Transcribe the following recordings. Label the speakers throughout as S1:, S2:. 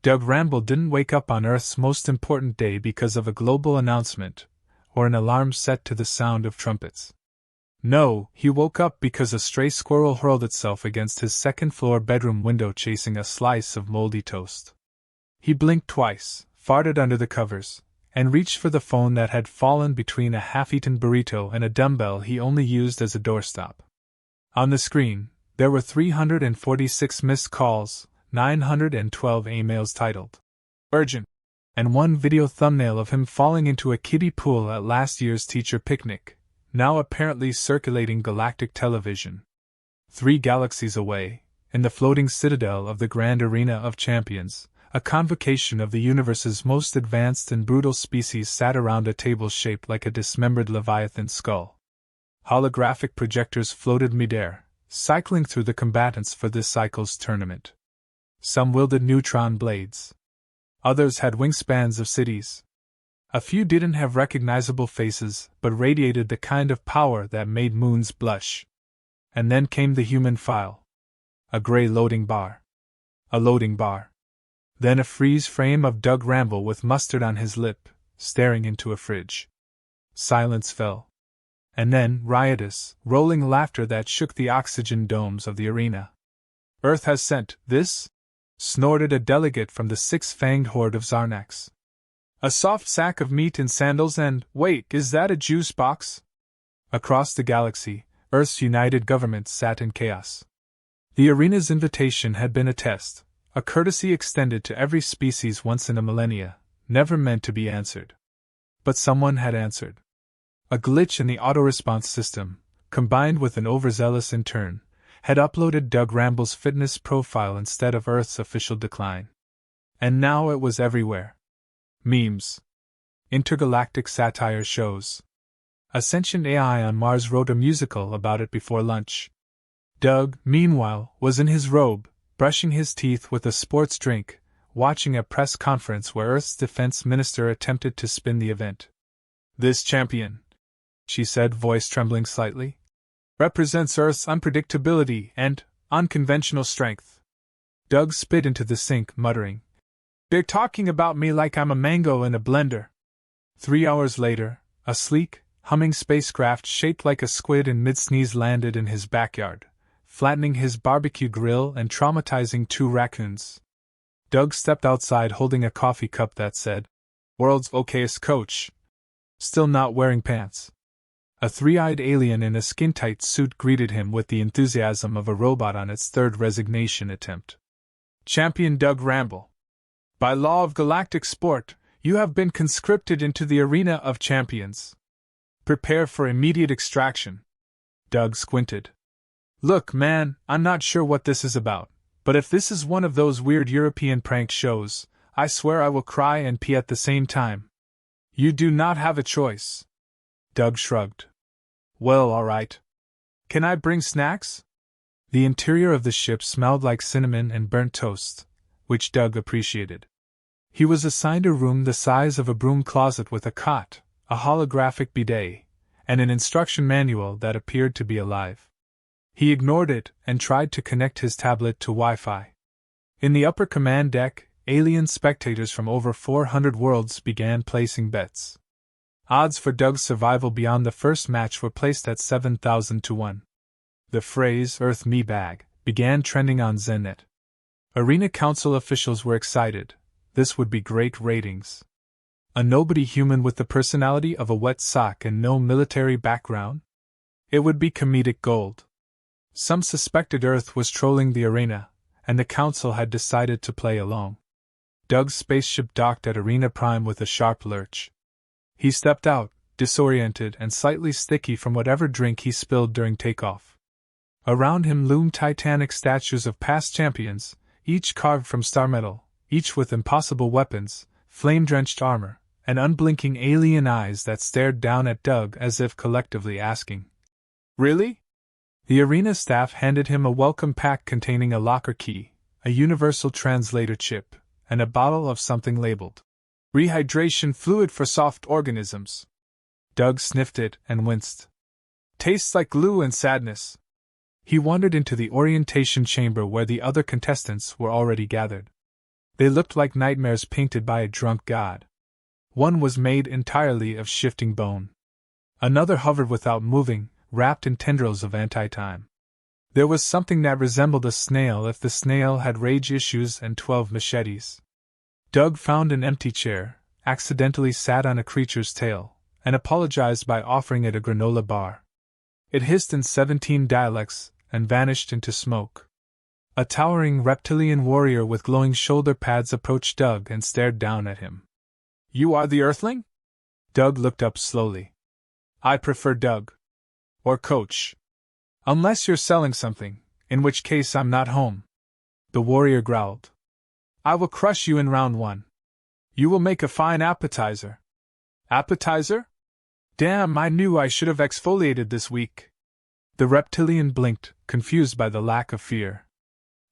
S1: Doug Ramble didn't wake up on Earth's most important day because of a global announcement, or an alarm set to the sound of trumpets. No, he woke up because a stray squirrel hurled itself against his second-floor bedroom window chasing a slice of moldy toast. He blinked twice, farted under the covers, and reached for the phone that had fallen between a half-eaten burrito and a dumbbell he only used as a doorstop. On the screen, there were 346 missed calls, 912 emails titled "Urgent," and one video thumbnail of him falling into a kiddie pool at last year's teacher picnic, now apparently circulating galactic television. 3 galaxies away, in the floating citadel of the Grand Arena of Champions, a convocation of the universe's most advanced and brutal species sat around a table shaped like a dismembered leviathan skull. Holographic projectors floated midair, cycling through the combatants for this cycle's tournament. Some wielded neutron blades. Others had wingspans of cities. A few didn't have recognizable faces, but radiated the kind of power that made moons blush. And then came the human file. A gray loading bar. A loading bar. Then a freeze frame of Doug Ramble with mustard on his lip, staring into a fridge. Silence fell. And then riotous, rolling laughter that shook the oxygen domes of the arena. "Earth has sent this?" snorted a delegate from the six-fanged horde of Zarnax. "A soft sack of meat in sandals and, wait, is that a juice box?" Across the galaxy, Earth's united government sat in chaos. The arena's invitation had been a test, a courtesy extended to every species once in a millennia, never meant to be answered. But someone had answered. A glitch in the auto-response system, combined with an overzealous intern, had uploaded Doug Ramble's fitness profile instead of Earth's official decline. And now it was everywhere. Memes. Intergalactic satire shows. A sentient AI on Mars wrote a musical about it before lunch. Doug, meanwhile, was in his robe, brushing his teeth with a sports drink, watching a press conference where Earth's defense minister attempted to spin the event. "This champion," she said, voice trembling slightly, "represents Earth's unpredictability and unconventional strength." Doug spit into the sink, muttering, "They're talking about me like I'm a mango in a blender." 3 hours later, a sleek, humming spacecraft shaped like a squid in mid-sneeze landed in his backyard, flattening his barbecue grill and traumatizing 2 raccoons. Doug stepped outside holding a coffee cup that said, "World's okayest coach." Still not wearing pants. A 3-eyed alien in a skin-tight suit greeted him with the enthusiasm of a robot on its 3rd resignation attempt. "Champion Doug Ramble. By law of galactic sport, you have been conscripted into the arena of champions. Prepare for immediate extraction." Doug squinted. "Look, man, I'm not sure what this is about, but if this is one of those weird European prank shows, I swear I will cry and pee at the same time." "You do not have a choice." Doug shrugged. "Well, all right. Can I bring snacks?" The interior of the ship smelled like cinnamon and burnt toast, which Doug appreciated. He was assigned a room the size of a broom closet with a cot, a holographic bidet, and an instruction manual that appeared to be alive. He ignored it and tried to connect his tablet to Wi-Fi. In the upper command deck, alien spectators from over 400 worlds began placing bets. Odds for Doug's survival beyond the first match were placed at 7,000 to 1. The phrase "Earth me bag" began trending on Zennet. Arena Council officials were excited. This would be great ratings. A nobody human with the personality of a wet sock and no military background? It would be comedic gold. Some suspected Earth was trolling the arena, and the Council had decided to play along. Doug's spaceship docked at Arena Prime with a sharp lurch. He stepped out, disoriented and slightly sticky from whatever drink he spilled during takeoff. Around him loomed titanic statues of past champions, each carved from star metal, each with impossible weapons, flame-drenched armor, and unblinking alien eyes that stared down at Doug as if collectively asking, "Really?" The arena staff handed him a welcome pack containing a locker key, a universal translator chip, and a bottle of something labeled rehydration fluid for soft organisms. Doug sniffed it and winced. "Tastes like glue and sadness." He wandered into the orientation chamber where the other contestants were already gathered. They looked like nightmares painted by a drunk god. One was made entirely of shifting bone. Another hovered without moving, wrapped in tendrils of anti-time. There was something that resembled a snail if the snail had rage issues and 12 machetes. Doug found an empty chair, accidentally sat on a creature's tail, and apologized by offering it a granola bar. It hissed in 17 dialects and vanished into smoke. A towering reptilian warrior with glowing shoulder pads approached Doug and stared down at him. "You are the Earthling?" Doug looked up slowly. "I prefer Doug. Or Coach. Unless you're selling something, in which case I'm not home." The warrior growled. "I will crush you in round 1. You will make a fine appetizer." "Appetizer? Damn, I knew I should have exfoliated this week." The reptilian blinked, confused by the lack of fear.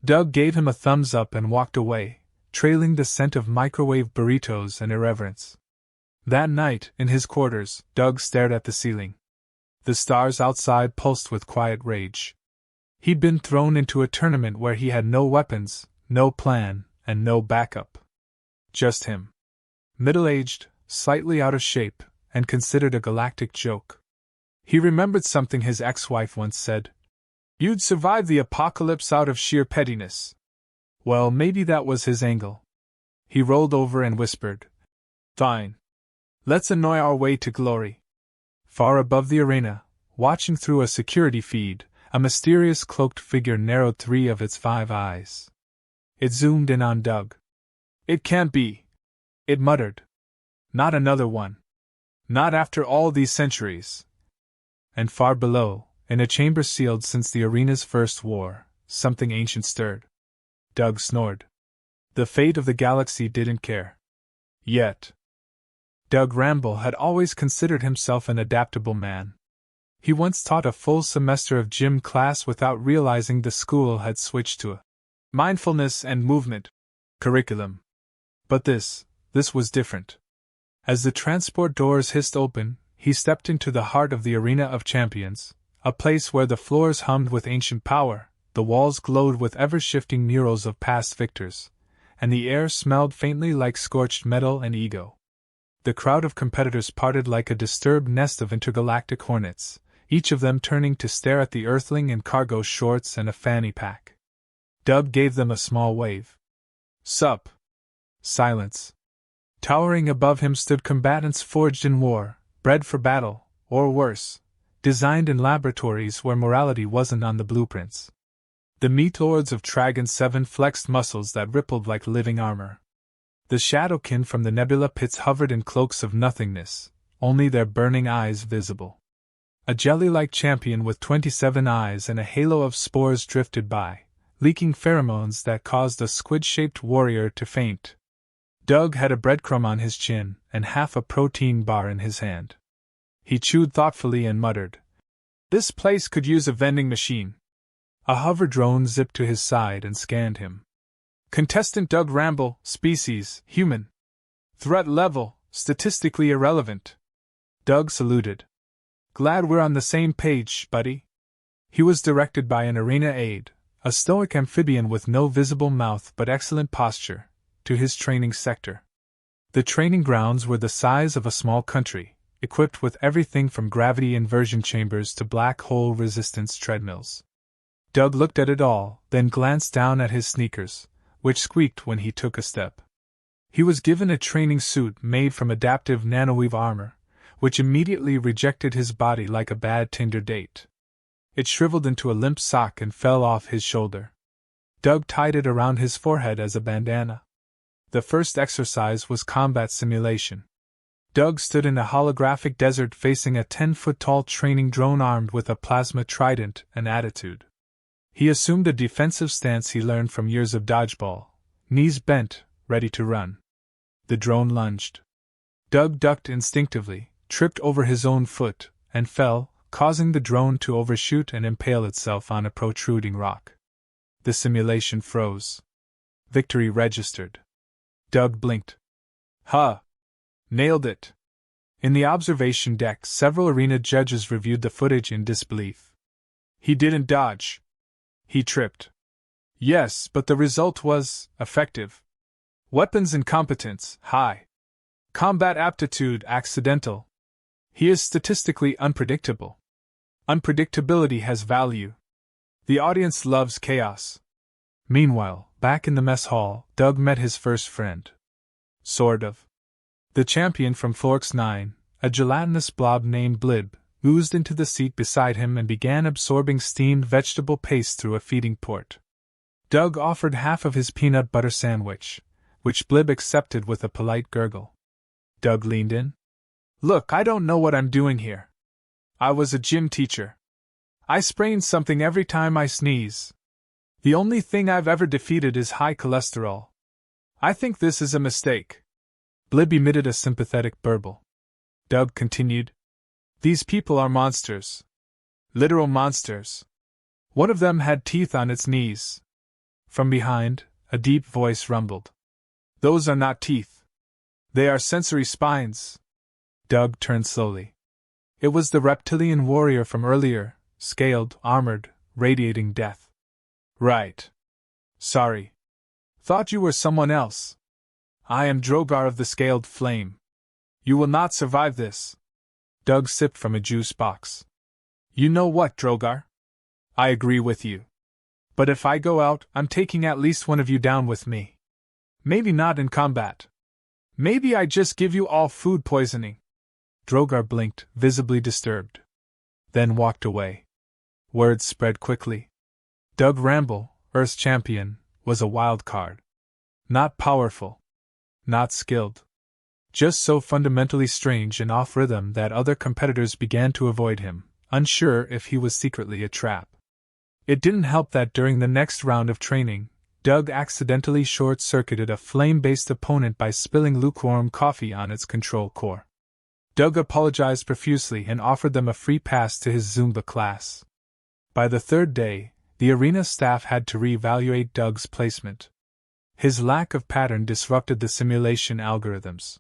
S1: Doug gave him a thumbs up and walked away, trailing the scent of microwave burritos and irreverence. That night, in his quarters, Doug stared at the ceiling. The stars outside pulsed with quiet rage. He'd been thrown into a tournament where he had no weapons, no plan, and no backup. Just him. Middle-aged, slightly out of shape, and considered a galactic joke. He remembered something his ex-wife once said. "You'd survive the apocalypse out of sheer pettiness." Well, maybe that was his angle. He rolled over and whispered, "Fine. Let's annoy our way to glory." Far above the arena, watching through a security feed, a mysterious cloaked figure narrowed 3 of its 5 eyes. It zoomed in on Doug. "It can't be," it muttered. "Not another one. Not after all these centuries." And far below, in a chamber sealed since the arena's first war, something ancient stirred. Doug snored. The fate of the galaxy didn't care. Yet. Doug Ramble had always considered himself an adaptable man. He once taught a full semester of gym class without realizing the school had switched to a mindfulness and movement curriculum. But this was different. As the transport doors hissed open, he stepped into the heart of the Arena of Champions, a place where the floors hummed with ancient power, the walls glowed with ever-shifting murals of past victors, and the air smelled faintly like scorched metal and ego. The crowd of competitors parted like a disturbed nest of intergalactic hornets, each of them turning to stare at the Earthling in cargo shorts and a fanny pack. Doug gave them a small wave. "Sup?" Silence. Towering above him stood combatants forged in war, bred for battle, or worse, designed in laboratories where morality wasn't on the blueprints. The meat lords of Tragon 7 flexed muscles that rippled like living armor. The Shadowkin from the nebula pits hovered in cloaks of nothingness, only their burning eyes visible. A jelly-like champion with 27 eyes and a halo of spores drifted by, leaking pheromones that caused a squid-shaped warrior to faint. Doug had a breadcrumb on his chin and half a protein bar in his hand. He chewed thoughtfully and muttered, "This place could use a vending machine." A hover drone zipped to his side and scanned him. "Contestant Doug Ramble, species, human. Threat level, statistically irrelevant." Doug saluted. "Glad we're on the same page, buddy." He was directed by an arena aide, a stoic amphibian with no visible mouth but excellent posture, to his training sector. The training grounds were the size of a small country, equipped with everything from gravity inversion chambers to black hole resistance treadmills. Doug looked at it all, then glanced down at his sneakers, which squeaked when he took a step. He was given a training suit made from adaptive nanoweave armor, which immediately rejected his body like a bad Tinder date. It shriveled into a limp sock and fell off his shoulder. Doug tied it around his forehead as a bandana. The first exercise was combat simulation. Doug stood in a holographic desert facing a 10-foot-tall training drone armed with a plasma trident and attitude. He assumed a defensive stance he learned from years of dodgeball, knees bent, ready to run. The drone lunged. Doug ducked instinctively, tripped over his own foot, and fell, causing the drone to overshoot and impale itself on a protruding rock. The simulation froze. Victory registered. Doug blinked. "Huh! Nailed it!" In the observation deck, several arena judges reviewed the footage in disbelief. "He didn't dodge. He tripped." "Yes, but the result was effective." Weapons incompetence, high. Combat aptitude, accidental. He is statistically unpredictable. Unpredictability has value. The audience loves chaos. Meanwhile, back in the mess hall, Doug met his first friend. Sort of. The champion from Forks 9, a gelatinous blob named Blib, oozed into the seat beside him and began absorbing steamed vegetable paste through a feeding port. Doug offered half of his peanut butter sandwich, which Blib accepted with a polite gurgle. Doug leaned in. Look, I don't know what I'm doing here. I was a gym teacher. I sprain something every time I sneeze. The only thing I've ever defeated is high cholesterol. I think this is a mistake. Blib emitted a sympathetic burble. Doug continued. These people are monsters. Literal monsters. One of them had teeth on its knees. From behind, a deep voice rumbled. Those are not teeth. They are sensory spines. Doug turned slowly. It was the reptilian warrior from earlier, scaled, armored, radiating death. Right. Sorry. Thought you were someone else. I am Drogar of the Scaled Flame. You will not survive this. Doug sipped from a juice box. You know what, Drogar? I agree with you. But if I go out, I'm taking at least one of you down with me. Maybe not in combat. Maybe I just give you all food poisoning. Drogar blinked, visibly disturbed. Then walked away. Word spread quickly. Doug Ramble, Earth's champion, was a wild card. Not powerful. Not skilled. Just so fundamentally strange and off-rhythm that other competitors began to avoid him, unsure if he was secretly a trap. It didn't help that during the next round of training, Doug accidentally short-circuited a flame-based opponent by spilling lukewarm coffee on its control core. Doug apologized profusely and offered them a free pass to his Zumba class. By the third day, the arena staff had to re-evaluate Doug's placement. His lack of pattern disrupted the simulation algorithms.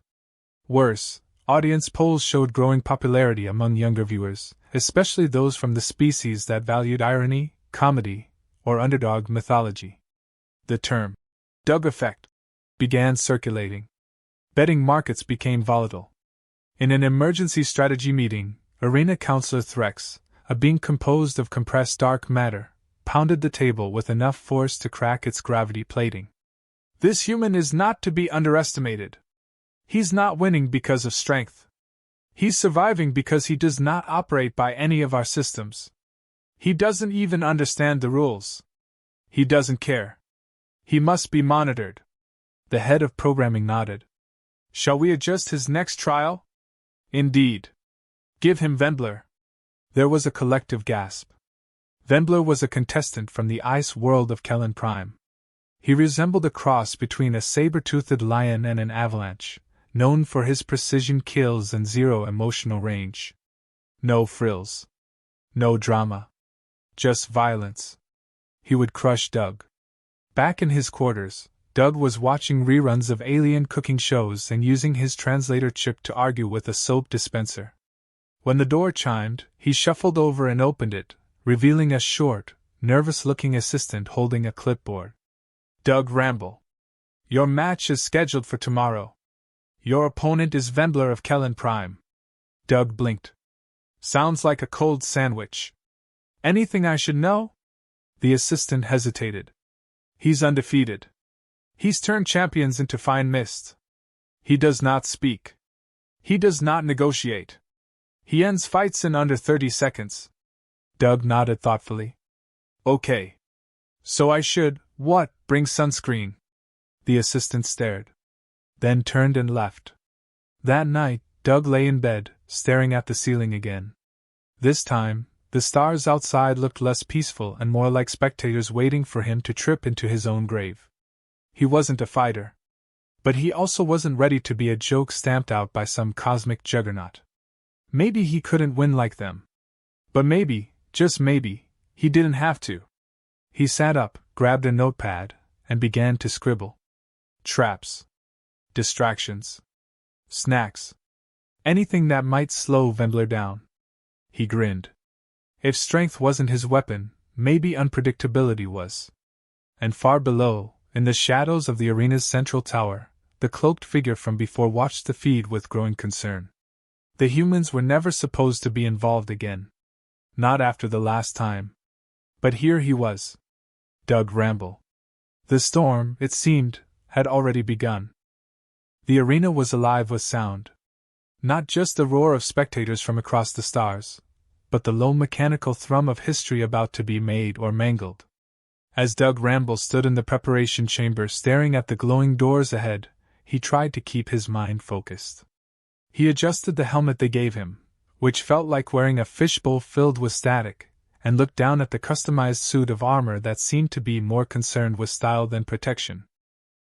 S1: Worse, audience polls showed growing popularity among younger viewers, especially those from the species that valued irony, comedy, or underdog mythology. The term, Doug Effect, began circulating. Betting markets became volatile. In an emergency strategy meeting, Arena Counselor Threx, a being composed of compressed dark matter, pounded the table with enough force to crack its gravity plating. This human is not to be underestimated. He's not winning because of strength. He's surviving because he does not operate by any of our systems. He doesn't even understand the rules. He doesn't care. He must be monitored. The head of programming nodded. Shall we adjust his next trial? Indeed. Give him Venbler. There was a collective gasp. Venbler was a contestant from the ice world of Kellen Prime. He resembled a cross between a saber-toothed lion and an avalanche, known for his precision kills and zero emotional range. No frills. No drama. Just violence. He would crush Doug. Back in his quarters, Doug was watching reruns of alien cooking shows and using his translator chip to argue with a soap dispenser. When the door chimed, he shuffled over and opened it, revealing a short, nervous-looking assistant holding a clipboard. Doug Ramble. Your match is scheduled for tomorrow. Your opponent is Venbler of Kellen Prime. Doug blinked. Sounds like a cold sandwich. Anything I should know? The assistant hesitated. He's undefeated. He's turned champions into fine mist. He does not speak. He does not negotiate. He ends fights in under 30 seconds. Doug nodded thoughtfully. Okay. So I should, what, bring sunscreen? The assistant stared. Then turned and left. That night, Doug lay in bed, staring at the ceiling again. This time, the stars outside looked less peaceful and more like spectators waiting for him to trip into his own grave. He wasn't a fighter. But he also wasn't ready to be a joke stamped out by some cosmic juggernaut. Maybe he couldn't win like them. But maybe, just maybe, he didn't have to. He sat up, grabbed a notepad, and began to scribble. Traps. Distractions. Snacks. Anything that might slow Venbler down. He grinned. If strength wasn't his weapon, maybe unpredictability was. And far below, in the shadows of the arena's central tower, the cloaked figure from before watched the feed with growing concern. The humans were never supposed to be involved again. Not after the last time. But here he was. Doug Ramble. The storm, it seemed, had already begun. The arena was alive with sound. Not just the roar of spectators from across the stars, but the low mechanical thrum of history about to be made or mangled. As Doug Ramble stood in the preparation chamber staring at the glowing doors ahead, he tried to keep his mind focused. He adjusted the helmet they gave him, which felt like wearing a fishbowl filled with static, and looked down at the customized suit of armor that seemed to be more concerned with style than protection.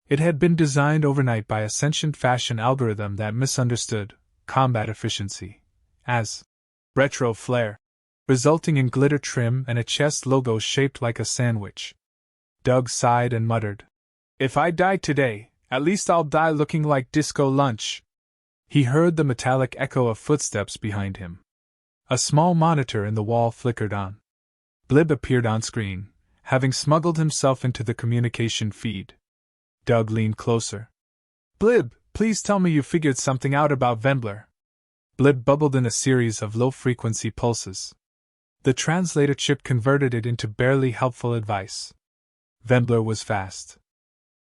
S1: It had been designed overnight by a sentient fashion algorithm that misunderstood combat efficiency as retro flair, resulting in glitter trim and a chest logo shaped like a sandwich. Doug sighed and muttered, "If I die today, at least I'll die looking like Disco Lunch." He heard the metallic echo of footsteps behind him. A small monitor in the wall flickered on. Blib appeared on screen, having smuggled himself into the communication feed. Doug leaned closer. "Blib, please tell me you figured something out about Vendler." Blib bubbled in a series of low-frequency pulses. The translator chip converted it into barely helpful advice. Vendler was fast.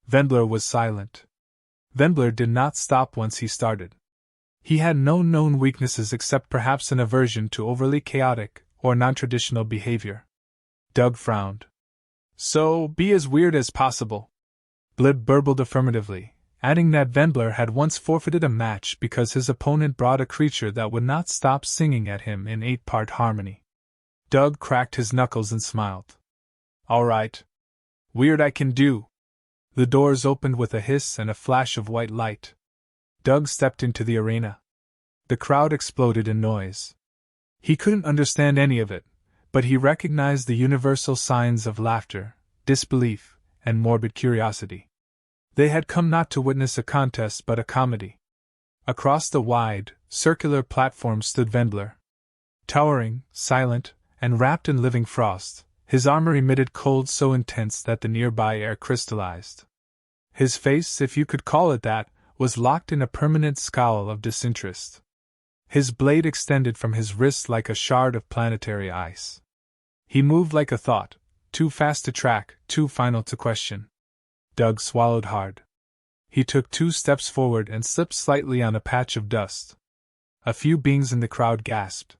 S1: Vendler was silent. Vendler did not stop once he started. He had no known weaknesses except perhaps an aversion to overly chaotic or non-traditional behavior. Doug frowned. "So, be as weird as possible." Blib burbled affirmatively, adding that Vendler had once forfeited a match because his opponent brought a creature that would not stop singing at him in 8-part harmony. Doug cracked his knuckles and smiled. "All right. Weird I can do." The doors opened with a hiss and a flash of white light. Doug stepped into the arena. The crowd exploded in noise. He couldn't understand any of it, but he recognized the universal signs of laughter, disbelief, and morbid curiosity. They had come not to witness a contest but a comedy. Across the wide, circular platform stood Vendler. Towering, silent, and wrapped in living frost, his armor emitted cold so intense that the nearby air crystallized. His face, if you could call it that, was locked in a permanent scowl of disinterest. His blade extended from his wrist like a shard of planetary ice. He moved like a thought, too fast to track, too final to question. Doug swallowed hard. He took 2 steps forward and slipped slightly on a patch of dust. A few beings in the crowd gasped.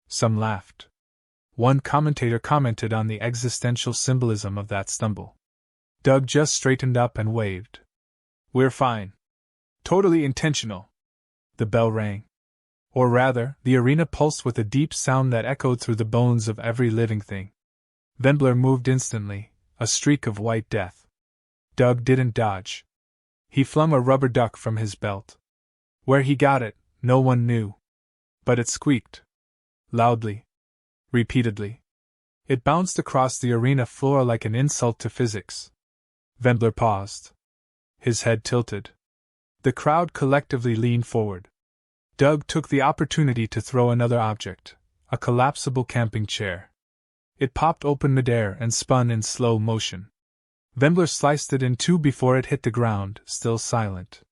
S1: Some laughed. One commentator commented on the existential symbolism of that stumble. Doug just straightened up and waved. "We're fine. Totally intentional." The bell rang. Or rather, the arena pulsed with a deep sound that echoed through the bones of every living thing. Vendler moved instantly, a streak of white death. Doug didn't dodge. He flung a rubber duck from his belt. Where he got it, no one knew. But it squeaked. Loudly. Repeatedly. It bounced across the arena floor like an insult to physics. Vendler paused. His head tilted. The crowd collectively leaned forward. Doug took the opportunity to throw another object, a collapsible camping chair. It popped open midair and spun in slow motion. Vendler sliced it in 2 before it hit the ground, still silent.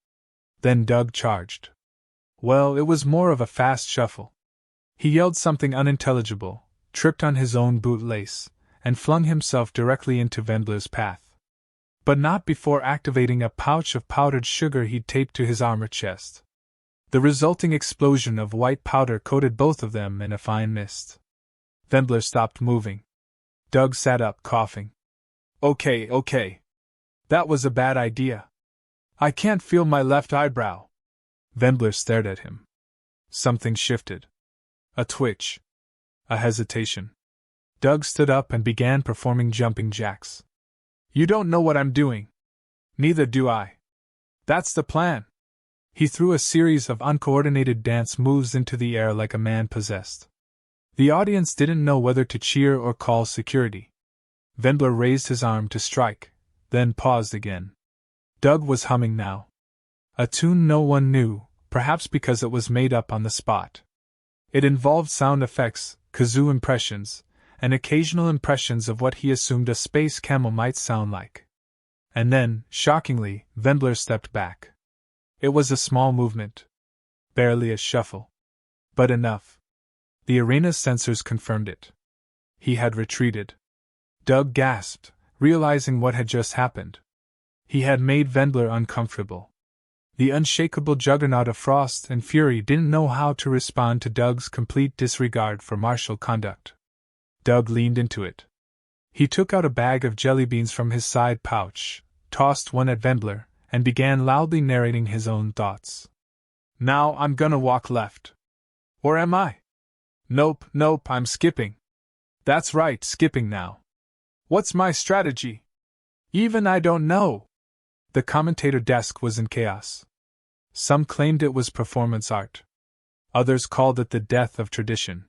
S1: Then Doug charged. Well, it was more of a fast shuffle. He yelled something unintelligible, tripped on his own bootlace, and flung himself directly into Vendler's path. But not before activating a pouch of powdered sugar he'd taped to his armor chest. The resulting explosion of white powder coated both of them in a fine mist. Vendler stopped moving. Doug sat up, coughing. Okay. That was a bad idea. I can't feel my left eyebrow." Vendler stared at him. Something shifted. A twitch. A hesitation. Doug stood up and began performing jumping jacks. "You don't know what I'm doing." "Neither do I." "That's the plan." He threw a series of uncoordinated dance moves into the air like a man possessed. The audience didn't know whether to cheer or call security. Vendler raised his arm to strike, then paused again. Doug was humming now. A tune no one knew, perhaps because it was made up on the spot. It involved sound effects, kazoo impressions, and occasional impressions of what he assumed a space camel might sound like. And then, shockingly, Wendler stepped back. It was a small movement. Barely a shuffle. But enough. The arena sensors confirmed it. He had retreated. Doug gasped, realizing what had just happened. He had made Wendler uncomfortable. The unshakable juggernaut of frost and fury didn't know how to respond to Doug's complete disregard for martial conduct. Doug leaned into it. He took out a bag of jelly beans from his side pouch, tossed one at Wendler, and began loudly narrating his own thoughts. Now I'm gonna walk left. Or am I? Nope, I'm skipping. That's right, skipping now. What's my strategy? Even I don't know. The commentator desk was in chaos. Some claimed it was performance art. Others called it the death of tradition.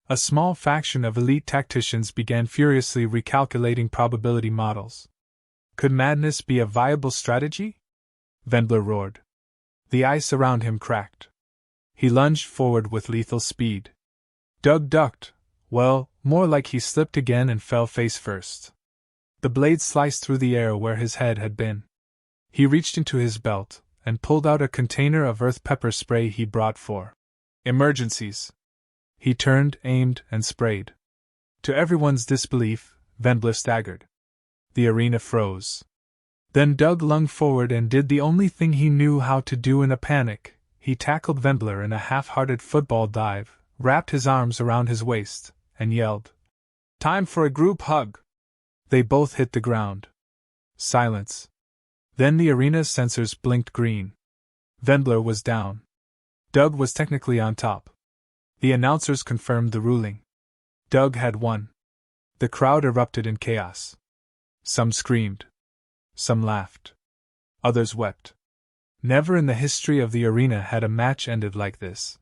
S1: A small faction of elite tacticians began furiously recalculating probability models. Could madness be a viable strategy? Wendler roared. The ice around him cracked. He lunged forward with lethal speed. Doug ducked, well, more like he slipped again and fell face first. The blade sliced through the air where his head had been. He reached into his belt and pulled out a container of earth pepper spray he brought for emergencies. He turned, aimed, and sprayed. To everyone's disbelief, Wendler staggered. The arena froze. Then Doug lunged forward and did the only thing he knew how to do in a panic. He tackled Wendler in a half-hearted football dive, wrapped his arms around his waist, and yelled, "Time for a group hug!" They both hit the ground. Silence. Then the arena's sensors blinked green. Wendler was down. Doug was technically on top. The announcers confirmed the ruling. Doug had won. The crowd erupted in chaos. Some screamed. Some laughed. Others wept. Never in the history of the arena had a match ended like this.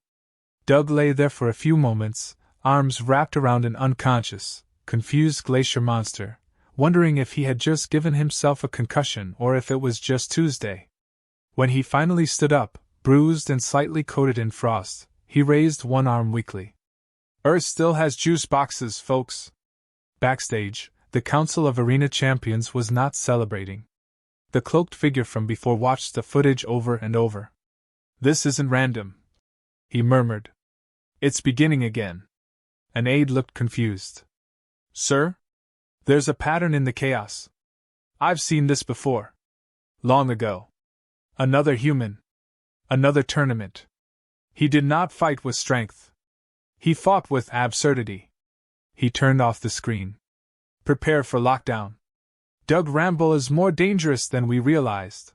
S1: Doug lay there for a few moments, arms wrapped around an unconscious, confused glacier monster, wondering if he had just given himself a concussion or if it was just Tuesday. When he finally stood up, bruised and slightly coated in frost, he raised one arm weakly. Earth still has juice boxes, folks. Backstage, the Council of Arena Champions was not celebrating. The cloaked figure from before watched the footage over and over. This isn't random, he murmured. It's beginning again. An aide looked confused. Sir? There's a pattern in the chaos. I've seen this before. Long ago. Another human. Another tournament. He did not fight with strength. He fought with absurdity. He turned off the screen. Prepare for lockdown. Doug Ramble is more dangerous than we realized.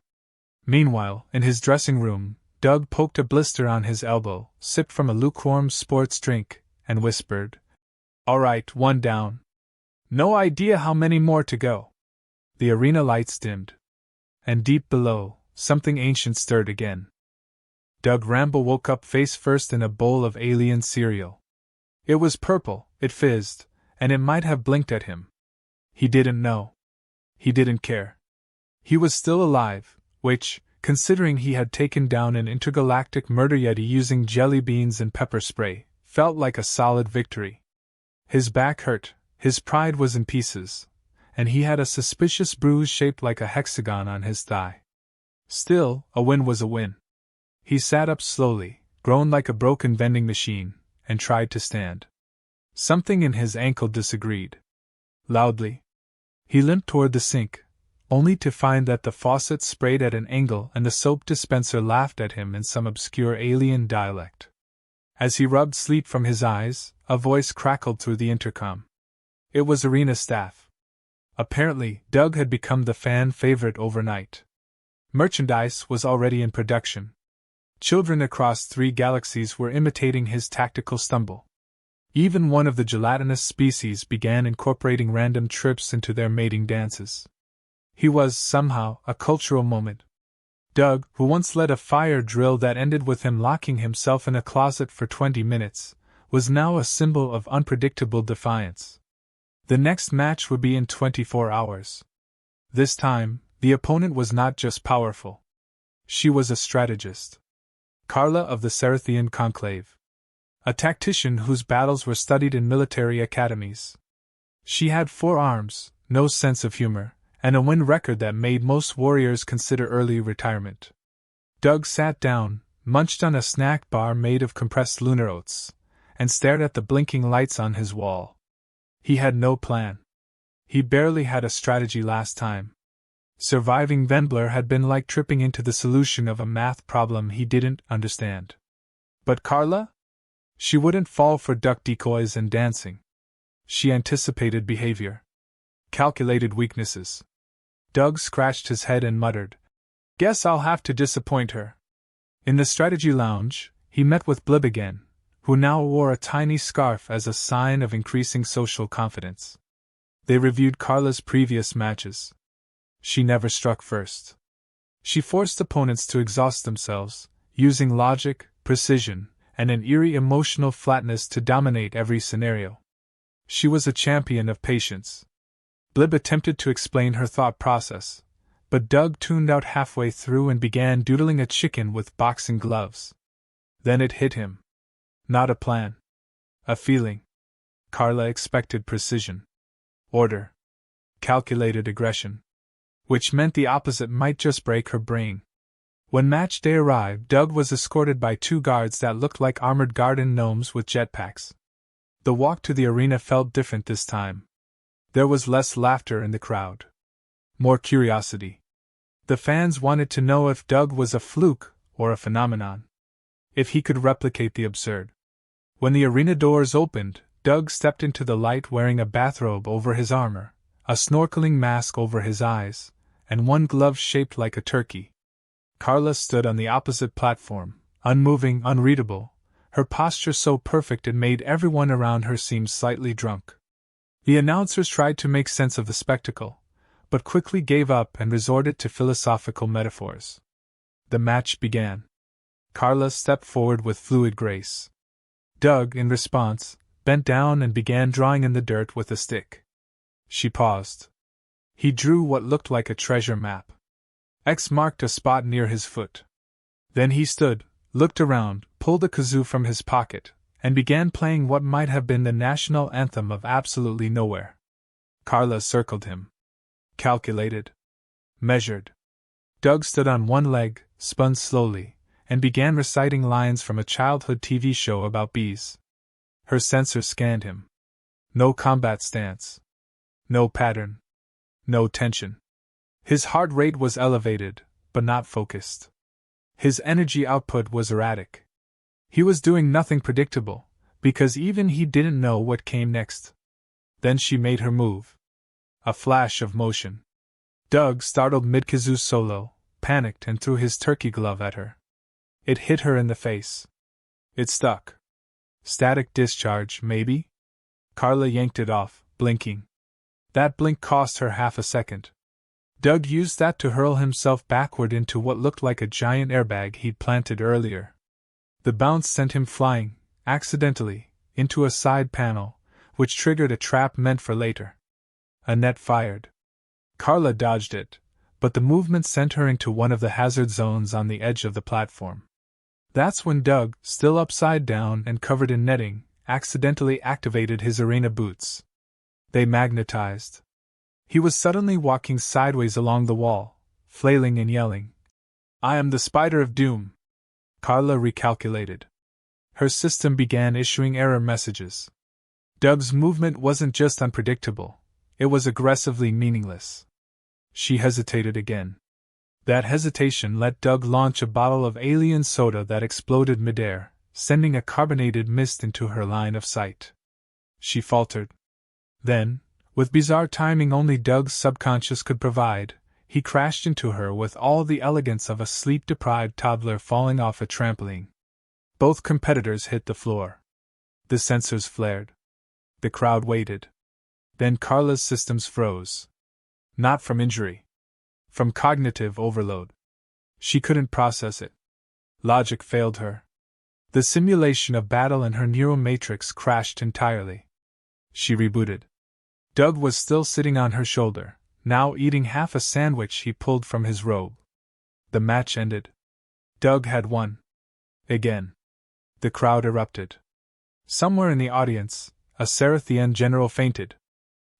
S1: Meanwhile, in his dressing room, Doug poked a blister on his elbow, sipped from a lukewarm sports drink, and whispered, All right, one down. No idea how many more to go. The arena lights dimmed. And deep below, something ancient stirred again. Doug Ramble woke up face first in a bowl of alien cereal. It was purple, it fizzed, and it might have blinked at him. He didn't know. He didn't care. He was still alive, which, considering he had taken down an intergalactic murder yeti using jelly beans and pepper spray, felt like a solid victory. His back hurt, his pride was in pieces, and he had a suspicious bruise shaped like a hexagon on his thigh. Still, a win was a win. He sat up slowly, groaned like a broken vending machine, and tried to stand. Something in his ankle disagreed. Loudly. He limped toward the sink, only to find that the faucet sprayed at an angle and the soap dispenser laughed at him in some obscure alien dialect. As he rubbed sleep from his eyes, a voice crackled through the intercom. It was arena staff. Apparently, Doug had become the fan favorite overnight. Merchandise was already in production. Children across 3 galaxies were imitating his tactical stumble. Even one of the gelatinous species began incorporating random trips into their mating dances. He was, somehow, a cultural moment. Doug, who once led a fire drill that ended with him locking himself in a closet for 20 minutes, was now a symbol of unpredictable defiance. The next match would be in 24 hours. This time, the opponent was not just powerful. She was a strategist. Carla of the Cerathian Conclave. A tactician whose battles were studied in military academies. She had 4 arms, no sense of humor, and a win record that made most warriors consider early retirement. Doug sat down, munched on a snack bar made of compressed lunar oats, and stared at the blinking lights on his wall. He had no plan. He barely had a strategy last time. Surviving Venbler had been like tripping into the solution of a math problem he didn't understand. But Carla? She wouldn't fall for duck decoys and dancing. She anticipated behavior. Calculated weaknesses. Doug scratched his head and muttered, "Guess I'll have to disappoint her." In the strategy lounge, he met with Blib again, who now wore a tiny scarf as a sign of increasing social confidence. They reviewed Carla's previous matches. She never struck first. She forced opponents to exhaust themselves, using logic, precision, and an eerie emotional flatness to dominate every scenario. She was a champion of patience. Blib attempted to explain her thought process, but Doug tuned out halfway through and began doodling a chicken with boxing gloves. Then it hit him. Not a plan. A feeling. Carla expected precision. Order. Calculated aggression. Which meant the opposite might just break her brain. When match day arrived, Doug was escorted by two guards that looked like armored garden gnomes with jetpacks. The walk to the arena felt different this time. There was less laughter in the crowd. More curiosity. The fans wanted to know if Doug was a fluke or a phenomenon. If he could replicate the absurd. When the arena doors opened, Doug stepped into the light wearing a bathrobe over his armor, a snorkeling mask over his eyes, and one glove shaped like a turkey. Carla stood on the opposite platform, unmoving, unreadable, her posture so perfect it made everyone around her seem slightly drunk. The announcers tried to make sense of the spectacle, but quickly gave up and resorted to philosophical metaphors. The match began. Carla stepped forward with fluid grace. Doug, in response, bent down and began drawing in the dirt with a stick. She paused. He drew what looked like a treasure map. X marked a spot near his foot. Then he stood, looked around, pulled a kazoo from his pocket, and began playing what might have been the national anthem of absolutely nowhere. Carla circled him. Calculated. Measured. Doug stood on one leg, spun slowly, and began reciting lines from a childhood TV show about bees. Her sensors scanned him. No combat stance. No pattern. No tension. His heart rate was elevated, but not focused. His energy output was erratic. He was doing nothing predictable, because even he didn't know what came next. Then she made her move. A flash of motion. Doug, startled mid-kazoo solo, panicked and threw his turkey glove at her. It hit her in the face. It stuck. Static discharge, maybe? Carla yanked it off, blinking. That blink cost her half a second. Doug used that to hurl himself backward into what looked like a giant airbag he'd planted earlier. The bounce sent him flying, accidentally, into a side panel, which triggered a trap meant for later. A net fired. Carla dodged it, but the movement sent her into one of the hazard zones on the edge of the platform. That's when Doug, still upside down and covered in netting, accidentally activated his arena boots. They magnetized. He was suddenly walking sideways along the wall, flailing and yelling. "I am the Spider of Doom." Carla recalculated. Her system began issuing error messages. Doug's movement wasn't just unpredictable, it was aggressively meaningless. She hesitated again. That hesitation let Doug launch a bottle of alien soda that exploded midair, sending a carbonated mist into her line of sight. She faltered. Then, with bizarre timing only Doug's subconscious could provide, he crashed into her with all the elegance of a sleep-deprived toddler falling off a trampoline. Both competitors hit the floor. The sensors flared. The crowd waited. Then Carla's systems froze. Not from injury. From cognitive overload. She couldn't process it. Logic failed her. The simulation of battle in her neural matrix crashed entirely. She rebooted. Doug was still sitting on her shoulder, now eating half a sandwich he pulled from his robe. The match ended. Doug had won. Again. The crowd erupted. Somewhere in the audience, a Sarathian general fainted.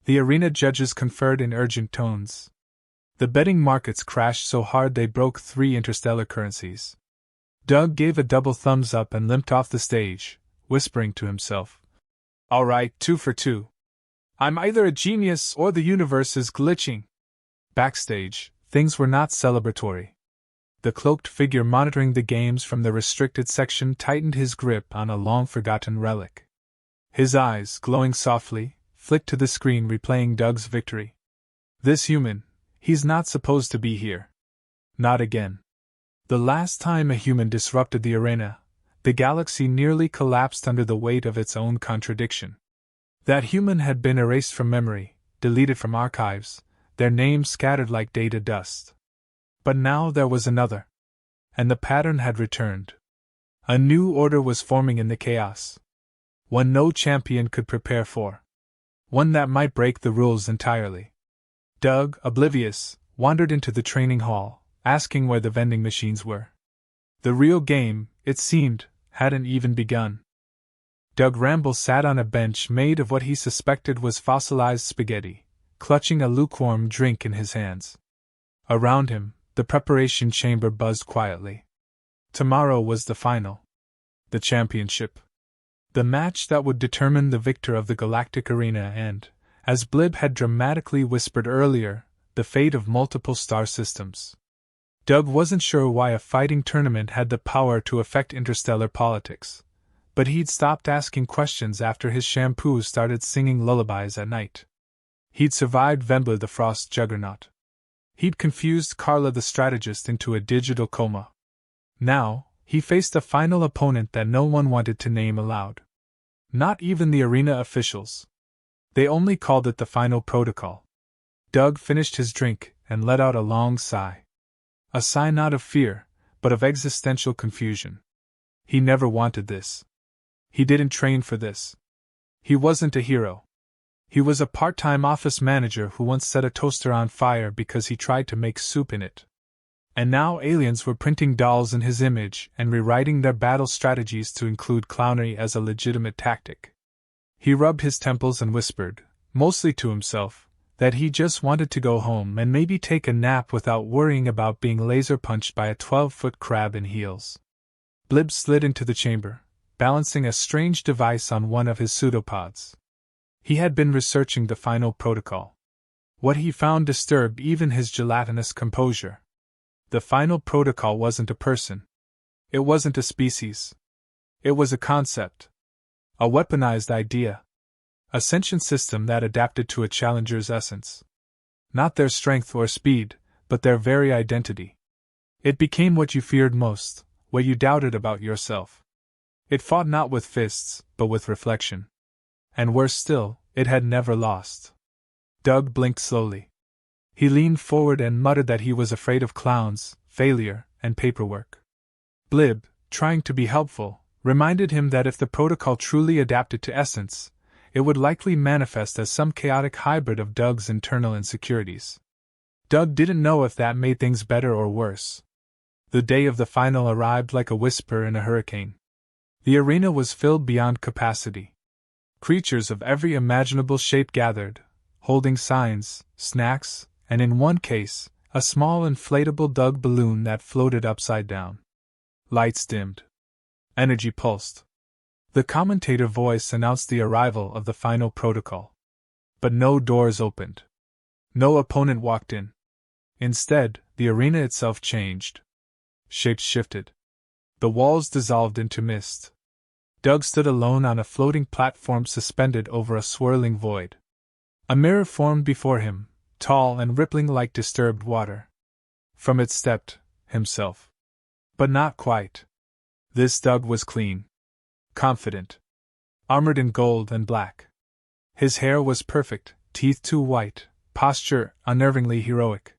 S1: The arena judges conferred in urgent tones. The betting markets crashed so hard they broke 3 interstellar currencies. Doug gave a double thumbs up and limped off the stage, whispering to himself, "All right, 2 for 2. I'm either a genius or the universe is glitching." Backstage, things were not celebratory. The cloaked figure monitoring the games from the restricted section tightened his grip on a long-forgotten relic. His eyes, glowing softly, flicked to the screen replaying Doug's victory. This human, he's not supposed to be here. Not again. The last time a human disrupted the arena, the galaxy nearly collapsed under the weight of its own contradiction. That human had been erased from memory, deleted from archives, their names scattered like data dust. But now there was another. And the pattern had returned. A new order was forming in the chaos. One no champion could prepare for. One that might break the rules entirely. Doug, oblivious, wandered into the training hall, asking where the vending machines were. The real game, it seemed, hadn't even begun. Doug Ramble sat on a bench made of what he suspected was fossilized spaghetti, clutching a lukewarm drink in his hands. Around him, the preparation chamber buzzed quietly. Tomorrow was the final. The championship. The match that would determine the victor of the galactic arena and, as Blib had dramatically whispered earlier, the fate of multiple star systems. Doug wasn't sure why a fighting tournament had the power to affect interstellar politics, but he'd stopped asking questions after his shampoo started singing lullabies at night. He'd survived Vembla the Frost Juggernaut. He'd confused Carla the strategist into a digital coma. Now, he faced a final opponent that no one wanted to name aloud. Not even the arena officials. They only called it the final protocol. Doug finished his drink and let out a long sigh. A sigh not of fear, but of existential confusion. He never wanted this. He didn't train for this. He wasn't a hero. He was a part-time office manager who once set a toaster on fire because he tried to make soup in it. And now aliens were printing dolls in his image and rewriting their battle strategies to include clownery as a legitimate tactic. He rubbed his temples and whispered, mostly to himself, that he just wanted to go home and maybe take a nap without worrying about being laser-punched by a 12-foot crab in heels. Blib slid into the chamber, balancing a strange device on one of his pseudopods. He had been researching the final protocol. What he found disturbed even his gelatinous composure. The final protocol wasn't a person. It wasn't a species. It was a concept. A weaponized idea. A sentient system that adapted to a challenger's essence. Not their strength or speed, but their very identity. It became what you feared most, what you doubted about yourself. It fought not with fists, but with reflection. And worse still, it had never lost. Doug blinked slowly. He leaned forward and muttered that he was afraid of clowns, failure, and paperwork. Blib, trying to be helpful, reminded him that if the protocol truly adapted to essence, it would likely manifest as some chaotic hybrid of Doug's internal insecurities. Doug didn't know if that made things better or worse. The day of the final arrived like a whisper in a hurricane. The arena was filled beyond capacity. Creatures of every imaginable shape gathered, holding signs, snacks, and in one case, a small inflatable Doug balloon that floated upside down. Lights dimmed. Energy pulsed. The commentator voice announced the arrival of the final protocol. But no doors opened. No opponent walked in. Instead, the arena itself changed. Shapes shifted. The walls dissolved into mist. Doug stood alone on a floating platform suspended over a swirling void. A mirror formed before him, tall and rippling like disturbed water. From it stepped himself. But not quite. This Doug was clean. Confident. Armored in gold and black. His hair was perfect, teeth too white, posture unnervingly heroic.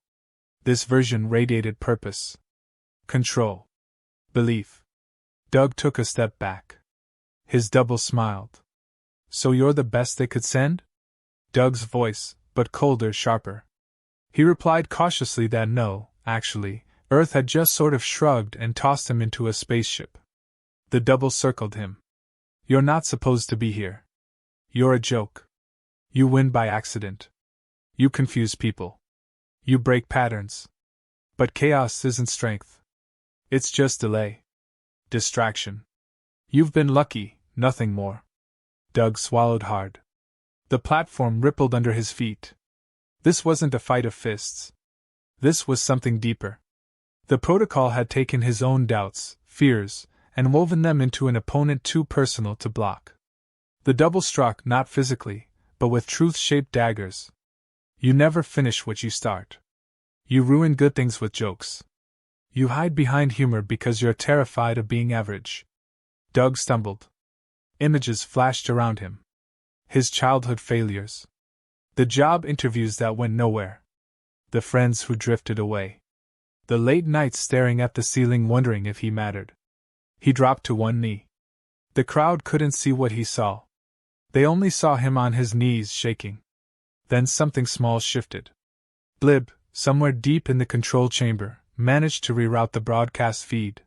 S1: This version radiated purpose. Control. Belief. Doug took a step back. His double smiled. So you're the best they could send? Doug's voice, but colder, sharper. He replied cautiously that no, actually, Earth had just sort of shrugged and tossed him into a spaceship. The double circled him. You're not supposed to be here. You're a joke. You win by accident. You confuse people. You break patterns. But chaos isn't strength. It's just delay. Distraction. You've been lucky, nothing more. Doug swallowed hard. The platform rippled under his feet. This wasn't a fight of fists. This was something deeper. The protocol had taken his own doubts, fears, and woven them into an opponent too personal to block. The double struck not physically, but with truth-shaped daggers. You never finish what you start. You ruin good things with jokes. You hide behind humor because you're terrified of being average. Doug stumbled. Images flashed around him. His childhood failures. The job interviews that went nowhere. The friends who drifted away. The late nights staring at the ceiling wondering if he mattered. He dropped to one knee. The crowd couldn't see what he saw. They only saw him on his knees shaking. Then something small shifted. Blib, somewhere deep in the control chamber, managed to reroute the broadcast feed.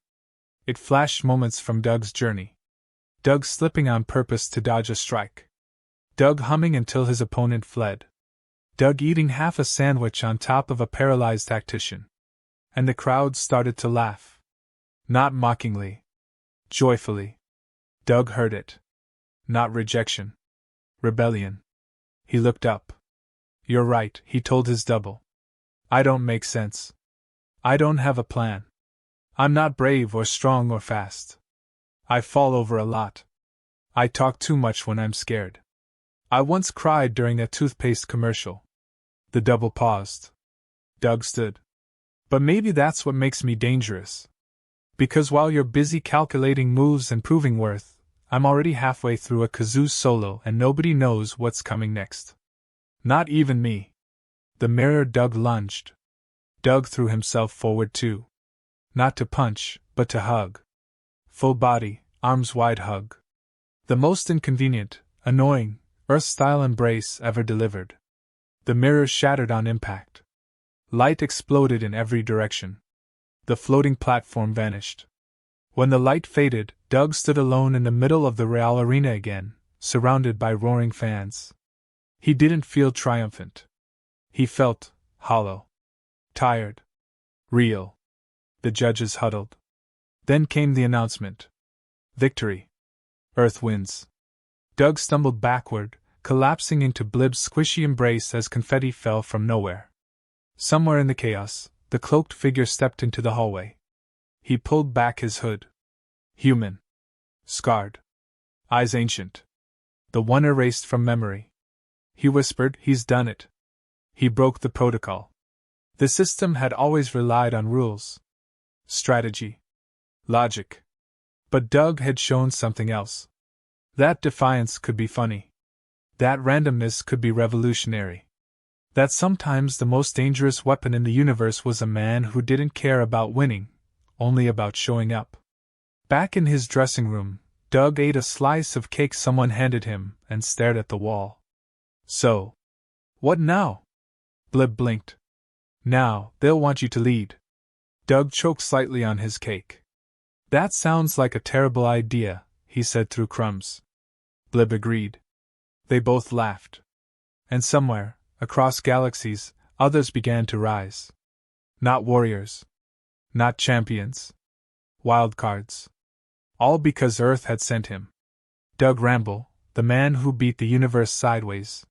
S1: It flashed moments from Doug's journey. Doug slipping on purpose to dodge a strike. Doug humming until his opponent fled. Doug eating half a sandwich on top of a paralyzed tactician. And the crowd started to laugh. Not mockingly. Joyfully. Doug heard it. Not rejection. Rebellion. He looked up. You're right, he told his double. I don't make sense. I don't have a plan. I'm not brave or strong or fast. I fall over a lot. I talk too much when I'm scared. I once cried during a toothpaste commercial. The double paused. Doug stood. But maybe that's what makes me dangerous. Because while you're busy calculating moves and proving worth, I'm already halfway through a kazoo solo and nobody knows what's coming next. Not even me. The mirror. Doug lunged. Doug threw himself forward too. Not to punch, but to hug. Full body, arms wide hug. The most inconvenient, annoying, Earth-style embrace ever delivered. The mirror shattered on impact. Light exploded in every direction. The floating platform vanished. When the light faded, Doug stood alone in the middle of the Real Arena again, surrounded by roaring fans. He didn't feel triumphant. He felt hollow. Tired. Real. The judges huddled. Then came the announcement. Victory. Earth wins. Doug stumbled backward, collapsing into Blib's squishy embrace as confetti fell from nowhere. Somewhere in the chaos, the cloaked figure stepped into the hallway. He pulled back his hood. Human. Scarred. Eyes ancient. The one erased from memory. He whispered, "He's done it." He broke the protocol. The system had always relied on rules. Strategy. Logic. But Doug had shown something else. That defiance could be funny. That randomness could be revolutionary. That sometimes the most dangerous weapon in the universe was a man who didn't care about winning, only about showing up. Back in his dressing room, Doug ate a slice of cake someone handed him and stared at the wall. So, what now? Blib blinked. Now, they'll want you to lead. Doug choked slightly on his cake. That sounds like a terrible idea, he said through crumbs. Blib agreed. They both laughed. And somewhere, across galaxies, others began to rise. Not warriors. Not champions. Wildcards. All because Earth had sent him. Doug Ramble, the man who beat the universe sideways,